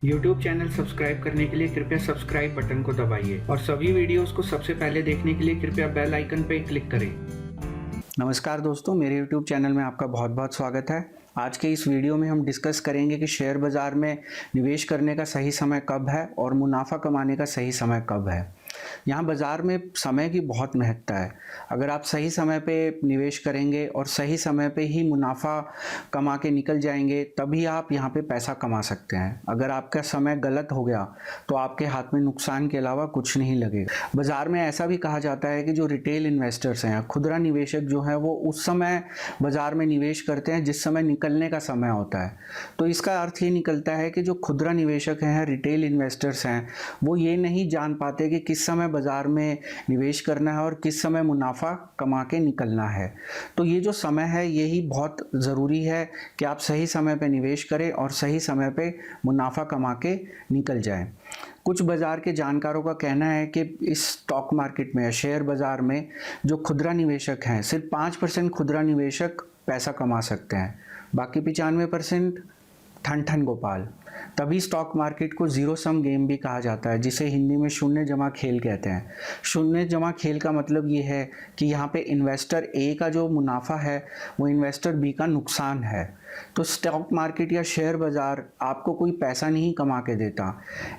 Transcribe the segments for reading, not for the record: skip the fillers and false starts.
YouTube channel subscribe करने के लिए कृपया सब्सक्राइब बटन को दबाइए और सभी वीडियोस को सबसे पहले देखने के लिए कृपया बेल आइकन पर क्लिक करें। नमस्कार दोस्तों, मेरे YouTube चैनल में आपका बहुत बहुत स्वागत है। आज के इस वीडियो में हम डिस्कस करेंगे कि शेयर बाज़ार में निवेश करने का सही समय कब है और मुनाफा कमाने का सही समय कब है। यहाँ बाज़ार में समय की बहुत महत्ता है। अगर आप सही समय पे निवेश करेंगे और सही समय पे ही मुनाफा कमा के निकल जाएंगे तभी आप यहाँ पे पैसा कमा सकते हैं। अगर आपका समय गलत हो गया तो आपके हाथ में नुकसान के अलावा कुछ नहीं लगेगा। बाज़ार में ऐसा भी कहा जाता है कि जो रिटेल इन्वेस्टर्स हैं, खुदरा निवेशक जो है, वो उस समय बाज़ार में निवेश करते हैं जिस समय निकलने का समय होता है। तो इसका अर्थ ये निकलता है कि जो खुदरा निवेशक हैं, रिटेल इन्वेस्टर्स हैं, वो ये नहीं जान पाते कि किस समय बाज़ार में निवेश करना है और किस समय मुनाफा कमा के निकलना है। तो ये जो समय है यही बहुत ज़रूरी है कि आप सही समय पे निवेश करें और सही समय पे मुनाफा कमा के निकल जाएं। कुछ बाज़ार के जानकारों का कहना है कि इस स्टॉक मार्केट में, शेयर बाज़ार में जो खुदरा निवेशक हैं, सिर्फ 5% खुदरा निवेशक पैसा कमा सकते हैं, बाकी 95% ठन ठन गोपाल। तभी स्टॉक मार्केट को जीरो सम गेम भी कहा जाता है, जिसे हिंदी में शून्य जमा खेल कहते हैं। शून्य जमा खेल का मतलब ये है कि यहाँ पे इन्वेस्टर ए का जो मुनाफा है वो इन्वेस्टर बी का नुकसान है। तो स्टॉक मार्केट या शेयर बाज़ार आपको कोई पैसा नहीं कमा के देता।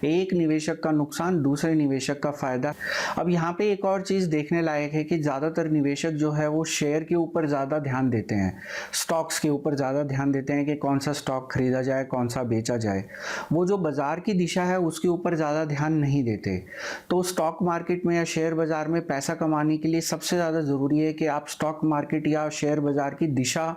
एक निवेशक का नुकसान, दूसरे निवेशक का फ़ायदा। अब यहाँ पे एक और चीज़ देखने लायक है कि ज़्यादातर निवेशक जो है वो शेयर के ऊपर ज़्यादा ध्यान देते हैं, स्टॉक्स के ऊपर ज़्यादा ध्यान देते हैं कि कौन सा स्टॉक खरीदा जाए, कौन सा बेचा जाए। वो जो बाज़ार की दिशा है उसके ऊपर ज़्यादा ध्यान नहीं देते। तो स्टॉक मार्केट में या शेयर बाज़ार में पैसा कमाने के लिए सबसे ज़्यादा ज़रूरी है कि आप स्टॉक मार्केट या शेयर बाज़ार की दिशा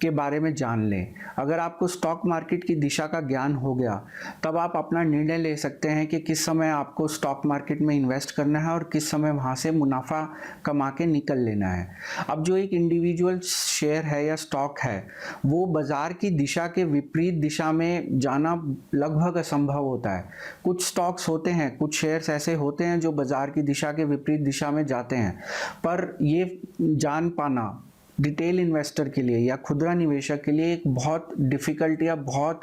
के बारे में जान लें। अगर आपको स्टॉक मार्केट की दिशा का ज्ञान हो गया तब आप अपना निर्णय ले सकते हैं कि किस समय आपको स्टॉक मार्केट में इन्वेस्ट करना है और किस समय वहाँ से मुनाफा कमा के निकल लेना है। अब जो एक इंडिविजुअल शेयर है या स्टॉक है, वो बाज़ार की दिशा के विपरीत दिशा में जाना लगभग असंभव होता है। कुछ स्टॉक्स होते हैं, कुछ शेयर्स ऐसे होते हैं जो बाज़ार की दिशा के विपरीत दिशा में जाते हैं, पर ये जान पाना रिटेल इन्वेस्टर के लिए या खुदरा निवेशक के लिए एक बहुत डिफ़िकल्ट या बहुत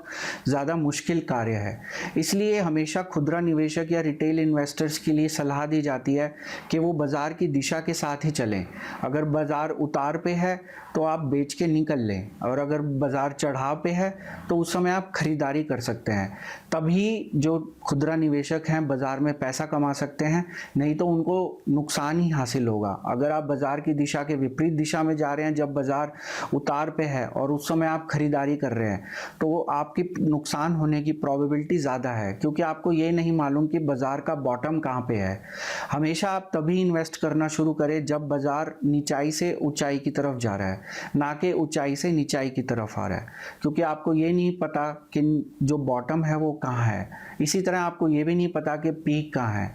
ज़्यादा मुश्किल कार्य है। इसलिए हमेशा खुदरा निवेशक या रिटेल इन्वेस्टर्स के लिए सलाह दी जाती है कि वो बाज़ार की दिशा के साथ ही चलें। अगर बाज़ार उतार पे है तो आप बेच के निकल लें, और अगर बाज़ार चढ़ाव पे है तो उस समय आप खरीदारी कर सकते हैं। तभी जो खुदरा निवेशक हैं बाज़ार में पैसा कमा सकते हैं, नहीं तो उनको नुकसान ही हासिल होगा। अगर आप बाज़ार की दिशा के विपरीत दिशा में जा रहे हैं, जब बाज़ार उतार पे है और उस समय आप खरीदारी कर रहे हैं, तो आपकी नुकसान होने की प्रोबेबिलिटी ज़्यादा है, क्योंकि आपको ये नहीं मालूम कि बाज़ार का बॉटम कहाँ पे है। हमेशा आप तभी इन्वेस्ट करना शुरू करें जब बाज़ार नीचाई से ऊंचाई की तरफ जा रहा है, ना कि ऊंचाई से नीचाई की तरफ आ रहा है, क्योंकि आपको ये नहीं पता कि जो बॉटम है वो कहाँ है। इसी तरह आपको ये भी नहीं पता कि पीक कहाँ है।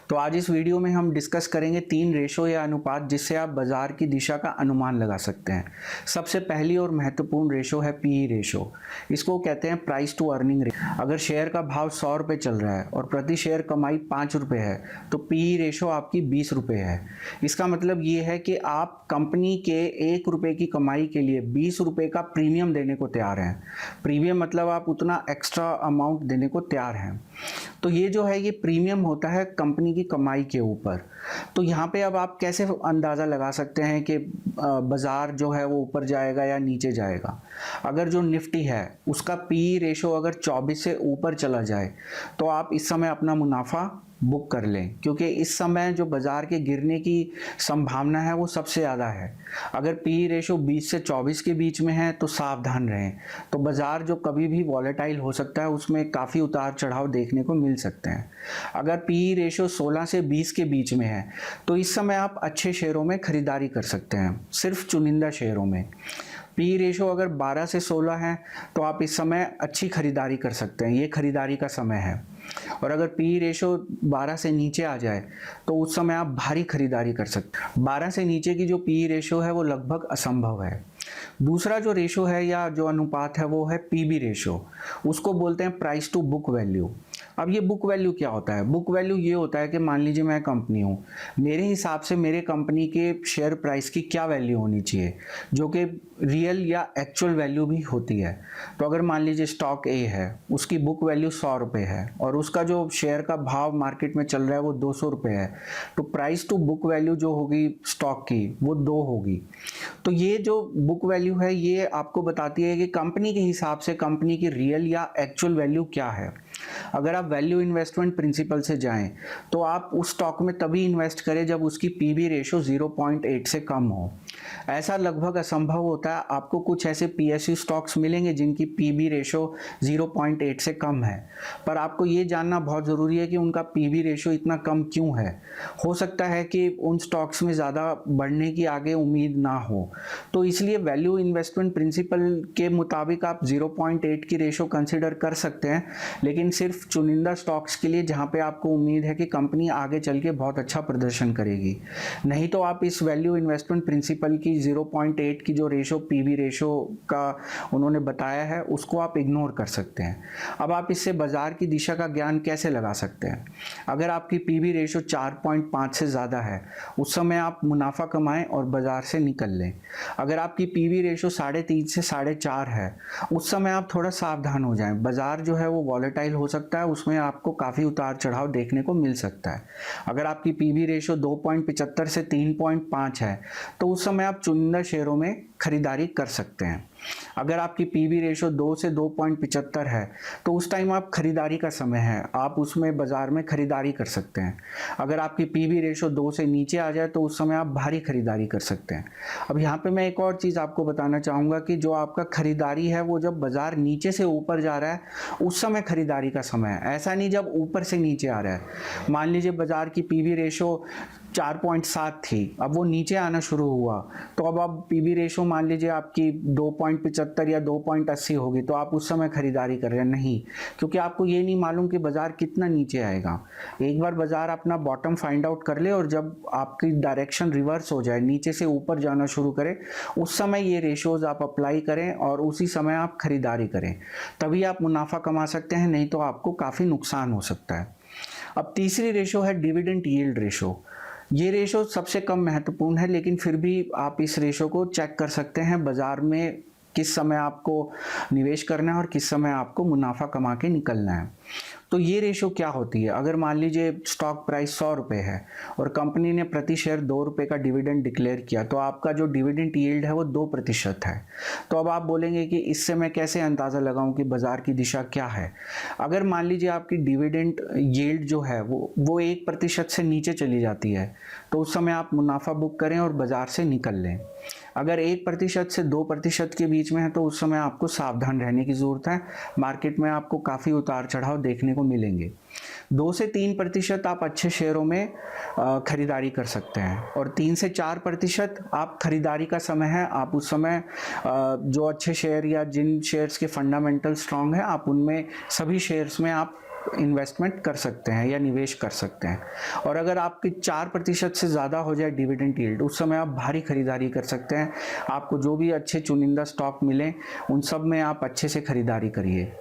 तो आज इस वीडियो में हम डिस्कस करेंगे 3 रेशो या अनुपात जिससे आप बाज़ार की दिशा का अनुमान लगा सकते हैं। सबसे पहली और महत्वपूर्ण रेशो है पीई रेशो। इसको कहते हैं प्राइस टू अर्निंग रेशो। अगर शेयर का भाव 100 रुपये चल रहा है और प्रति शेयर कमाई 5 रुपये है तो पीई रेशो आपकी 20 रुपये है। इसका मतलब ये है कि आप कंपनी के 1 रुपये की कमाई के लिए 20 रुपये का प्रीमियम देने को तैयार हैं। प्रीमियम मतलब आप उतना एक्स्ट्रा अमाउंट देने को तैयार हैं। तो ये जो है, ये प्रीमियम होता है कंपनी की कमाई के ऊपर। तो यहाँ पे अब आप कैसे अंदाज़ा लगा सकते हैं कि बाज़ार जो है वो ऊपर जाएगा या नीचे जाएगा। अगर जो निफ्टी है उसका पी रेशो अगर 24 से ऊपर चला जाए तो आप इस समय अपना मुनाफा बुक कर लें, क्योंकि इस समय जो बाज़ार के गिरने की संभावना है वो सबसे ज़्यादा है। अगर पी रेशो 20 से 24 के बीच में है तो सावधान रहें। तो बाज़ार जो कभी भी वॉलेटाइल हो सकता है, उसमें काफ़ी उतार चढ़ाव देखने को मिल सकते हैं। अगर पी रेशो 16 से 20 के बीच में है तो इस समय आप अच्छे शेयरों में खरीदारी कर सकते हैं, सिर्फ चुनिंदा शेयरों में। पी रेशो अगर 12 से 16 है तो आप इस समय अच्छी खरीदारी कर सकते हैं, ये खरीदारी का समय है। और अगर पी रेशो 12 से नीचे आ जाए तो उस समय आप भारी खरीदारी कर सकते हैं। 12 से नीचे की जो पी रेशो है वो लगभग असंभव है। दूसरा जो रेशो है या जो अनुपात है वो है पीबी रेशो। उसको बोलते हैं प्राइस टू बुक वैल्यू। अब ये बुक वैल्यू क्या होता है? बुक वैल्यू ये होता है कि मान लीजिए मैं कंपनी हूँ, मेरे हिसाब से मेरे कंपनी के शेयर प्राइस की क्या वैल्यू होनी चाहिए, जो कि रियल या एक्चुअल वैल्यू भी होती है। तो अगर मान लीजिए स्टॉक ए है, उसकी बुक वैल्यू 100 रुपये है और उसका जो शेयर का भाव मार्केट में चल रहा है वो 200 रुपये है, तो प्राइस टू बुक वैल्यू जो होगी स्टॉक की वो 2 होगी। तो ये जो बुक वैल्यू है ये आपको बताती है कि कंपनी के हिसाब से कंपनी की रियल या एक्चुअल वैल्यू क्या है। अगर आप वैल्यू इन्वेस्टमेंट प्रिंसिपल से जाएं तो आप उस स्टॉक में तभी इन्वेस्ट करें जब उसकी पीबी रेशो 0.8 से कम हो। ऐसा लगभग असंभव होता है। आपको कुछ ऐसे पीएसयू स्टॉक्स मिलेंगे जिनकी पीबी रेशो 0.8 से कम है, पर आपको ये जानना बहुत ज़रूरी है कि उनका पीबी रेशो इतना कम क्यों है। हो सकता है कि उन स्टॉक्स में ज़्यादा बढ़ने की आगे उम्मीद ना हो, तो इसलिए वैल्यू इन्वेस्टमेंट प्रिंसिपल के मुताबिक आप 0.8 की रेशो कंसिडर कर सकते हैं, लेकिन सिर्फ चुनिंदा स्टॉक्स के लिए जहाँ पे आपको उम्मीद है कि कंपनी आगे चल के बहुत अच्छा प्रदर्शन करेगी। नहीं तो आप इस वैल्यू इन्वेस्टमेंट प्रिंसिपल की 0.8 की जो रेशो पीबी रेशो का उन्होंने बताया है उसको आप इग्नोर कर सकते हैं। अब आप इससे बाजार की दिशा का ज्ञान कैसे लगा सकते हैं? अगर आपकी पीबी रेशो 4.5 से ज़्यादा है उस समय आप मुनाफा कमाएं और बाजार से निकल लें। अगर आपकी पीबी रेशो 3.5 से 4.5 है उस समय आप थोड़ा सावधान हो जाएं। बाजार जो है वो वॉलेटाइल हो सकता है, उसमें आपको काफ़ी उतार चढ़ाव देखने को मिल सकता है। अगर आपकी पीबी रेशो 2.75 से 3.5 है तो उस समय आप चुनिंदा शेयरों में खरीदारी कर सकते हैं। अगर आपकी पीबी रेशो 2 से 2.75 है तो उस टाइम आप खरीदारी का समय है, आप उसमें बाजार में खरीदारी कर सकते हैं। अगर आपकी पीबी रेशो 2 से नीचे आ जाए तो उस समय आप भारी खरीदारी कर सकते हैं। अब यहाँ पे मैं एक और चीज़ आपको बताना चाहूँगा कि जो आपका खरीदारी है वो जब बाजार नीचे से ऊपर जा रहा है उस समय खरीदारी का समय है, ऐसा नहीं जब ऊपर से नीचे आ रहा है। मान लीजिए बाजार की पीबी रेशो 4.7 थी, अब वो नीचे आना शुरू हुआ तो अब आप पीबी रेशो मान लीजिए आपकी 2.75 या 2.80 होगी, तो आप उस समय खरीदारी कर रहे हैं नहीं, क्योंकि आपको ये नहीं मालूम कि बाजार कितना नीचे आएगा। एक बार बाजार अपना बॉटम फाइंड आउट कर ले और जब आपकी डायरेक्शन रिवर्स हो जाए, नीचे से ऊपर जाना शुरू करे, उस समय ये रेशोज आप अप्लाई करें और उसी समय आप खरीदारी करें, तभी आप मुनाफा कमा सकते हैं, नहीं तो आपको काफ़ी नुकसान हो सकता है। अब तीसरी रेशो है डिविडेंड यील्ड रेशो। ये रेशो सबसे कम महत्वपूर्ण है, लेकिन फिर भी आप इस रेशो को चेक कर सकते हैं बाजार में किस समय आपको निवेश करना है और किस समय आपको मुनाफा कमा के निकलना है। तो ये रेशो क्या होती है? अगर मान लीजिए स्टॉक प्राइस 100 रुपये है और कंपनी ने प्रति शेयर 2 रुपये का डिविडेंड डिक्लेयर किया, तो आपका जो डिविडेंड यील्ड है वो 2% है। तो अब आप बोलेंगे कि इससे मैं कैसे अंदाज़ा लगाऊं कि बाजार की दिशा क्या है? अगर मान लीजिए आपकी डिविडेंड यील्ड जो है वो 1% से नीचे चली जाती है, तो उस समय आप मुनाफा बुक करें और बाजार से निकल लें। अगर 1% से 2% के बीच में है तो उस समय आपको सावधान रहने की ज़रूरत है। मार्केट में आपको काफ़ी उतार चढ़ाव देखने को मिलेंगे। 2 से 3% आप अच्छे शेयरों में खरीदारी कर सकते हैं और 3 से 4% आप खरीदारी का समय है। आप उस समय जो अच्छे शेयर या जिन शेयर्स के फंडामेंटल स्ट्रांग है आप उनमें सभी शेयर्स में आप इन्वेस्टमेंट कर सकते हैं या निवेश कर सकते हैं। और अगर आपकी 4% से ज़्यादा हो जाए डिविडेंड यील्ड, उस समय आप भारी खरीदारी कर सकते हैं। आपको जो भी अच्छे चुनिंदा स्टॉक मिलें उन सब में आप अच्छे से खरीदारी करिए।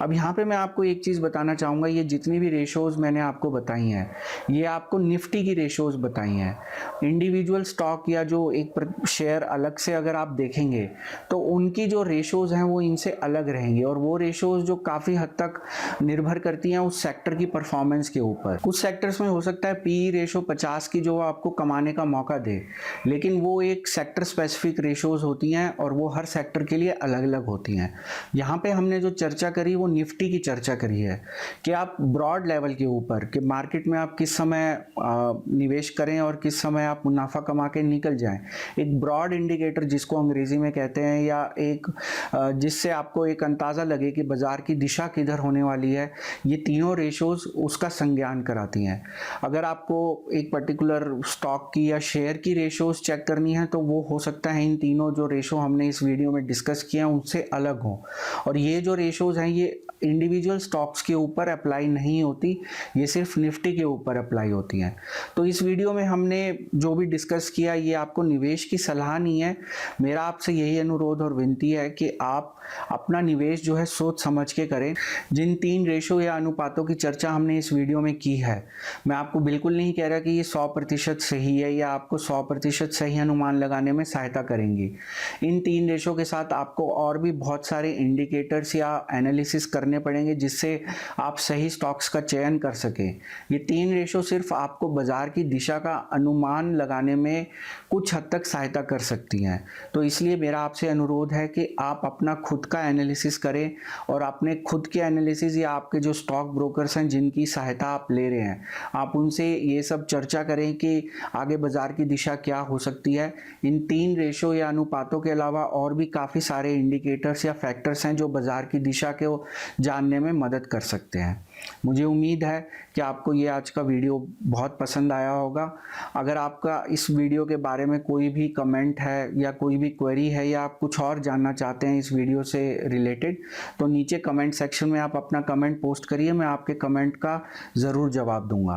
अब यहाँ पे मैं आपको एक चीज़ बताना चाहूँगा, ये जितनी भी रेशोज़ मैंने आपको बताई हैं ये आपको निफ्टी की रेशोज़ बताई हैं। इंडिविजुअल स्टॉक या जो एक शेयर अलग से अगर आप देखेंगे तो उनकी जो रेशोज़ हैं वो इनसे अलग रहेंगी और वो रेशोज़ जो काफ़ी हद तक निर्भर करती हैं उस सेक्टर की परफॉर्मेंस के ऊपर। कुछ सेक्टर्स में हो सकता है पी रेशो 50 की जो आपको कमाने का मौका दे, लेकिन वो एक सेक्टर स्पेसिफिक रेशोज़ होती हैं और वो हर सेक्टर के लिए अलग अलग होती हैं। यहाँ पे हमने जो चर्चा करी वो निफ्टी की चर्चा करी है कि आप ब्रॉड लेवल के ऊपर कि मार्केट में आप किस समय निवेश करें और किस समय आप मुनाफा कमा के निकल जाएं। एक ब्रॉड इंडिकेटर जिसको अंग्रेजी में कहते हैं, या एक जिससे आपको एक अंदाज़ा लगे कि बाजार की दिशा किधर होने वाली है, ये तीनों रेशोज़ उसका संज्ञान कराती हैं। अगर आपको एक पर्टिकुलर स्टॉक की या शेयर की रेशोज़ चेक करनी है तो वो हो सकता है इन तीनों जो रेशो हमने इस वीडियो में डिस्कस किया उनसे अलग हो, और ये जो रेशोज़ हैं ये इंडिविजुअल स्टॉक्स के ऊपर अप्लाई नहीं होती, ये सिर्फ निफ्टी के ऊपर अप्लाई होती हैं। तो इस वीडियो में हमने जो भी डिस्कस किया ये आपको निवेश की सलाह नहीं है। मेरा आपसे यही अनुरोध और विनती है कि आप अपना निवेश जो है सोच समझ के करें। जिन 3 रेशो या अनुपातों की चर्चा हमने इस वीडियो में की है। मैं आपको बिल्कुल नहीं कह रहा कि ये 100% सही है या आपको 100% सही अनुमान लगाने में सहायता करेंगी। इन 3 रेशो के साथ आपको और भी बहुत सारे इंडिकेटर्स या एनालिसिस करने पड़ेंगे जिससे आप सही स्टॉक्स का चयन कर सकें। ये 3 रेशो सिर्फ आपको बाजार की दिशा का अनुमान लगाने में कुछ हद तक सहायता कर सकती हैं। तो इसलिए मेरा आपसे अनुरोध है कि आप अपना खुद का एनालिसिस करें और अपने खुद के एनालिसिस या आपके जो स्टॉक ब्रोकर्स हैं जिनकी सहायता आप ले रहे हैं, आप उनसे ये सब चर्चा करें कि आगे बाजार की दिशा क्या हो सकती है। इन 3 रेशो या अनुपातों के अलावा और भी काफ़ी सारे इंडिकेटर्स या फैक्टर्स हैं जो बाजार की दिशा को जानने में मदद कर सकते हैं। मुझे उम्मीद है कि आपको ये आज का वीडियो बहुत पसंद आया होगा। अगर आपका इस वीडियो के बारे में कोई भी कमेंट है या कोई भी क्वेरी है या आप कुछ और जानना चाहते हैं इस वीडियो से रिलेटेड, तो नीचे कमेंट सेक्शन में आप अपना कमेंट पोस्ट करिए, मैं आपके कमेंट का ज़रूर जवाब दूंगा।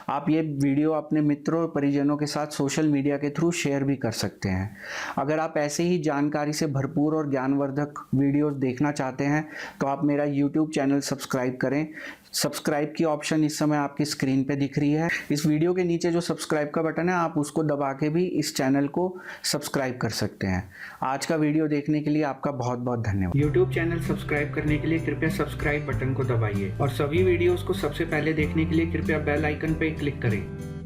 आप ये वीडियो अपने मित्रों और परिजनों के साथ सोशल मीडिया के थ्रू शेयर भी कर सकते हैं। अगर आप ऐसे ही जानकारी से भरपूर और ज्ञानवर्धक वीडियोज़ देखना चाहते हैं तो आप मेरा यूट्यूब चैनल सब्सक्राइब करें। सब्सक्राइब की ऑप्शन इस समय आपकी स्क्रीन पे दिख रही है। इस वीडियो के नीचे जो सब्सक्राइब का बटन है आप उसको दबा के भी इस चैनल को सब्सक्राइब कर सकते हैं। आज का वीडियो देखने के लिए आपका बहुत बहुत धन्यवाद। YouTube चैनल सब्सक्राइब करने के लिए कृपया सब्सक्राइब बटन को दबाइए और सभी वीडियोस को सबसे पहले देखने के लिए कृपया बेल आइकन पर क्लिक करें।